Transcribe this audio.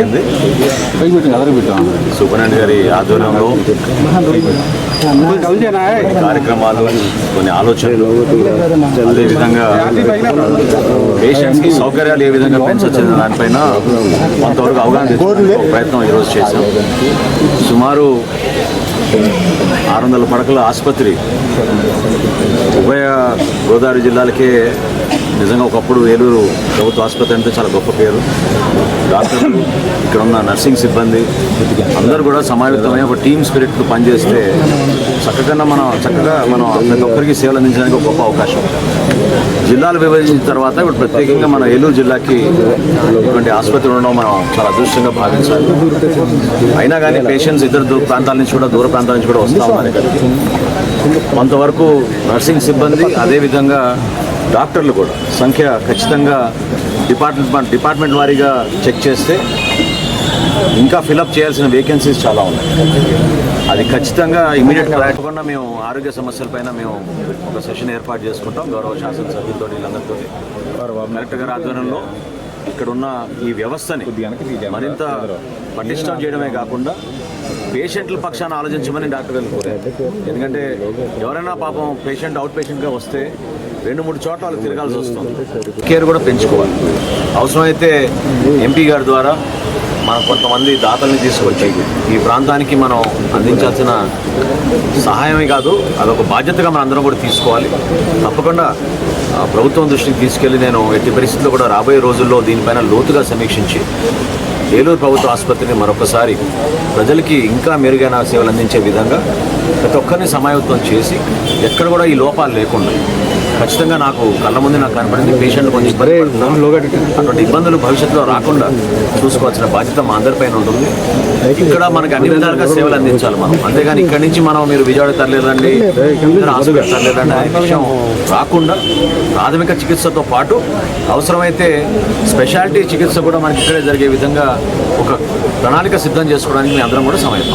జరిగింది. సూపరింటెండెంట్ గారి ఆధ్వర్యంలో కార్యక్రమాలు, కొన్ని ఆలోచనలు, అదేవిధంగా పేషెంట్స్కి సౌకర్యాలు ఏ విధంగా పెంచొచ్చిన దానిపైన కొంతవరకు అవగాహన తెచ్చుకునే ప్రయత్నం ఈరోజు చేశాం. సుమారు 600 పడకల ఆసుపత్రి ఉభయ గోదావరి జిల్లాలకే నిజంగా ఒకప్పుడు ఏలూరు ప్రభుత్వ ఆసుపత్రి అంటే చాలా గొప్ప పేరు. డాక్టర్లు, ఇక్కడ ఉన్న నర్సింగ్ సిబ్బంది అందరూ కూడా సమావేశమై ఒక టీమ్ స్పిరిట్తో పనిచేస్తే చక్కగా మనం ప్రతి ఒక్కరికి సేవలు అందించడానికి ఒక గొప్ప అవకాశం. జిల్లాలు విభజించిన తర్వాత ఇప్పుడు ప్రత్యేకంగా మన ఏలూరు జిల్లాకి ఇటువంటి ఆసుపత్రి ఉండడం మనం చాలా అదృష్టంగా భావించాలి. అయినా కానీ పేషెంట్స్ ఇతర ప్రాంతాల నుంచి కూడా, దూర ప్రాంతాల నుంచి కూడా వస్తూ ఉన్నారు. కొంతవరకు నర్సింగ్ సిబ్బంది, అదేవిధంగా డాక్టర్లు కూడా సంఖ్య ఖచ్చితంగా డిపార్ట్మెంట్ వారీగా చెక్ చేస్తే ఇంకా ఫిలప్ చేయాల్సిన వేకెన్సీస్ చాలా ఉన్నాయి. అది ఖచ్చితంగా ఇమీడియట్గా రాకుండా మేము ఆరోగ్య సమస్యలపైన మేము ఒక సెషన్ ఏర్పాటు చేసుకుంటాం. గౌరవ శాసనసభ్యులతో వీళ్ళందరితో కలెక్టర్ గారి ఆధ్వర్యంలో ఇక్కడున్న ఈ వ్యవస్థని మరింత పటిష్టం చేయడమే కాకుండా పేషెంట్ల పక్షాన ఆలోచించమని డాక్టర్ గారు కోరారు. ఎందుకంటే ఎవరైనా పాపం పేషెంట్ అవుట్ పేషెంట్గా వస్తే 2-3 చోట్ల వాళ్ళు తిరగాల్సి వస్తుంది. కేర్ కూడా పెంచుకోవాలి. అవసరమైతే ఎంపీ గారి ద్వారా మనం కొంతమంది దాతల్ని తీసుకొచ్చి ఈ ప్రాంతానికి మనం అందించాల్సిన సహాయమే కాదు, అదొక బాధ్యతగా మనం అందరం కూడా తీసుకోవాలి. తప్పకుండా ప్రభుత్వం దృష్టికి తీసుకెళ్లి నేను ఎట్టి పరిస్థితుల్లో కూడా రాబోయే రోజుల్లో దీనిపైన లోతుగా సమీక్షించి ఏలూరు ప్రభుత్వ ఆసుపత్రిని మరొకసారి ప్రజలకి ఇంకా మెరుగైన సేవలు అందించే విధంగా ప్రతి ఒక్కరిని సమాయత్తం చేసి ఎక్కడ కూడా ఈ లోపాలు లేకుండా ఖచ్చితంగా నాకు కళ్ళ ముందు నాకు కనపడింది. పేషెంట్లు కొంచెం ఇబ్బంది అటువంటి ఇబ్బందులు భవిష్యత్తులో రాకుండా చూసుకోవాల్సిన బాధ్యత మా అందరిపైన ఉంటుంది. ఇక్కడ మనకి అన్ని విధాలుగా సేవలు అందించాలి మనం. అంతేగాని ఇక్కడి నుంచి మనం మీరు విజయవాడ తరలేదండి, హాస్పిటల్ తరలేదండి అనే విషయం రాకుండా ప్రాథమిక చికిత్సతో పాటు అవసరమైతే స్పెషాలిటీ చికిత్స కూడా మనకి ఇక్కడే జరిగే విధంగా ఒక ప్రణాళిక సిద్ధం చేసుకోవడానికి మేము అందరం కూడా సమయం